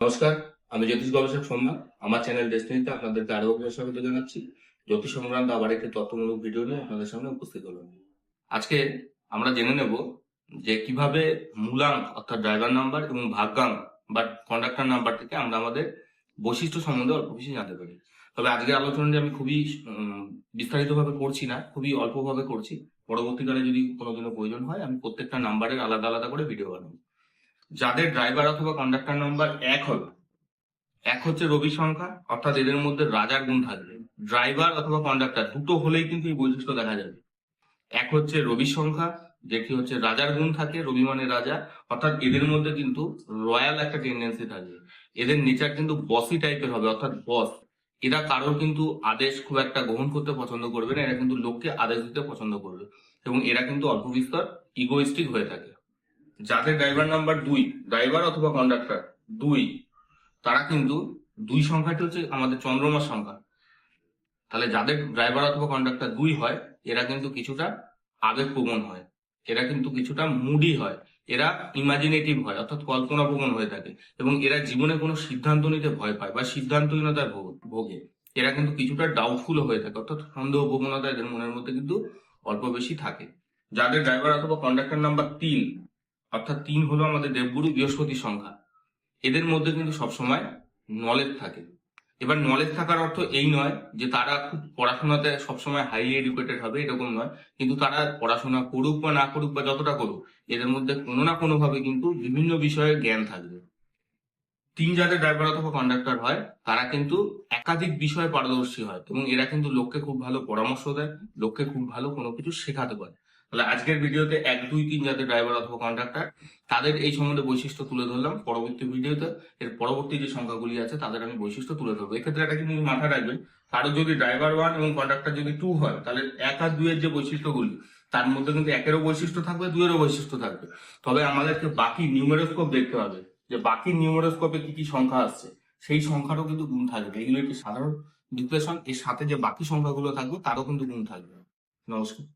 নমস্কার, আমি জ্যোতিষ গবেষক সোমনাথ। আমার চ্যানেল ডেস্টিনিতে আপনাদেরকে আরো একবার স্বাগত জানাচ্ছি। জ্যোতিষ সংক্রান্ত আবার একটি তথ্যমূলক ভিডিও নিয়ে আপনাদের সামনে উপস্থিত হলাম। আজকে আমরা জেনে নেব যে কিভাবে মূলাঙ্ক অর্থাৎ ড্রাইভার নাম্বার এবং ভাগ্যাঙ্ক বা কন্ডাক্টর নাম্বার থেকে আমরা আমাদের বৈশিষ্ট্য সম্বন্ধে অল্প বেশি জানতে পারি। তবে আজকের আলোচনাটি আমি খুবই বিস্তারিতভাবে করছি না, খুবই অল্পভাবে করছি। পরবর্তীকালে যদি কোনোদিনও প্রয়োজন হয় আমি প্রত্যেকটা নাম্বারের আলাদা আলাদা করে ভিডিও বানাবো। যাদের ড্রাইভার অথবা কন্ডাক্টর নাম্বার 1 হবে, 1 হচ্ছে রবি সংখ্যা, অর্থাৎ এদের মধ্যে রাজার গুণ থাকবে। ড্রাইভার অথবা কন্ডাক্টর দুটো হলেই কিন্তু এই বৈশিষ্ট্য দেখা যাবে। 1 হচ্ছে রবি সংখ্যা, যেটি হচ্ছে রাজার গুণ থাকে, রবি মানে রাজা, অর্থাৎ এদের মধ্যে কিন্তু রয়্যাল একটা টেন্ডেন্সি থাকবে। এদের নেচার কিন্তু বসি টাইপের হবে, অর্থাৎ বস। এরা কারোর কিন্তু আদেশ খুব একটা গ্রহণ করতে পছন্দ করবে না, এরা কিন্তু লোককে আদেশ দিতে পছন্দ করবে এবং এরা কিন্তু অল্প বিস্তর ইগোইস্টিক হয়ে থাকে। যাদের ড্রাইভার নাম্বার 2, ড্রাইভার অথবা কন্ডাক্টর 2, তারা কিন্তু 2 সংখ্যাটি হচ্ছে আমাদের চন্দ্রমার সংখ্যা। তাহলে যাদের ড্রাইভার অথবা কন্ডাক্টর 2 হয়, এরা কিন্তু কিছুটা আবেগপ্রবণ হয়, এরা কিন্তু কিছুটা মুডি হয়, এরা ইমাজিনেটিভ হয়, অর্থাৎ কল্পনাপ্রবণ হয়ে থাকে এবং এরা জীবনে কোনো সিদ্ধান্ত নিতে ভয় পায় বা সিদ্ধান্তহীনতায় ভোগে। এরা কিন্তু কিছুটা ডাউটফুল হয়ে থাকে, অর্থাৎ সন্দেহ প্রবণতা এদের মনের মধ্যে কিন্তু অল্প বেশি থাকে। যাদের ড্রাইভার অথবা কন্ডাক্টর নাম্বার 3, অর্থাৎ 3 হলো আমাদের দেবগুরু বৃহস্পতির সংখ্যা, এদের মধ্যে কিন্তু সবসময় নলেজ থাকে। এবার নলেজ থাকার অর্থ এই নয় যে তারা খুব পড়াশোনাতে সবসময় হাইলি এডুকেটেড হবে, এরকম নয়। কিন্তু তারা পড়াশোনা করুক বা না করুক বা যতটা করুক, এদের মধ্যে কোনো না কোনো ভাবে কিন্তু বিভিন্ন বিষয়ে জ্ঞান থাকবে। 3 যাদের ড্রাইভার অথবা কন্ডাক্টর হয়, তারা কিন্তু একাধিক বিষয়ে পারদর্শী হয় এবং এরা কিন্তু লোককে খুব ভালো পরামর্শ দেয়, লোককে খুব ভালো কোনো কিছু শেখাতে পারে। তাহলে আজকের ভিডিওতে 1, 2, 3 যাদের ড্রাইভার অথবা কন্ডাক্টর, তাদের এই সম্বন্ধে বৈশিষ্ট্য তুলে ধরলাম। পরবর্তী ভিডিওতে এর পরবর্তী যে সংখ্যাগুলি আছে তাদের আমি বৈশিষ্ট্য তুলে ধরবো। এক্ষেত্রে এটা কিন্তু মাথায় রাখবেন, কারো যদি ড্রাইভার 1 এবং কন্ডাক্টর যদি 2 হয়, তাহলে 1 আর 2 এর যে বৈশিষ্ট্যগুলি, তার মধ্যে কিন্তু 1-এরও বৈশিষ্ট্য থাকবে, 2-এরও বৈশিষ্ট্য থাকবে। তবে আমাদেরকে বাকি নিউমেরোস্কোপ দেখতে হবে যে বাকি নিউমেরোস্কোপে কি কি সংখ্যা আসছে, সেই সংখ্যারও কিন্তু গুণ থাকবে। এগুলো একটি সাধারণ ডিপ্রেশন, এর সাথে যে বাকি সংখ্যাগুলো থাকবে তারও কিন্তু গুণ থাকবে। নমস্কার।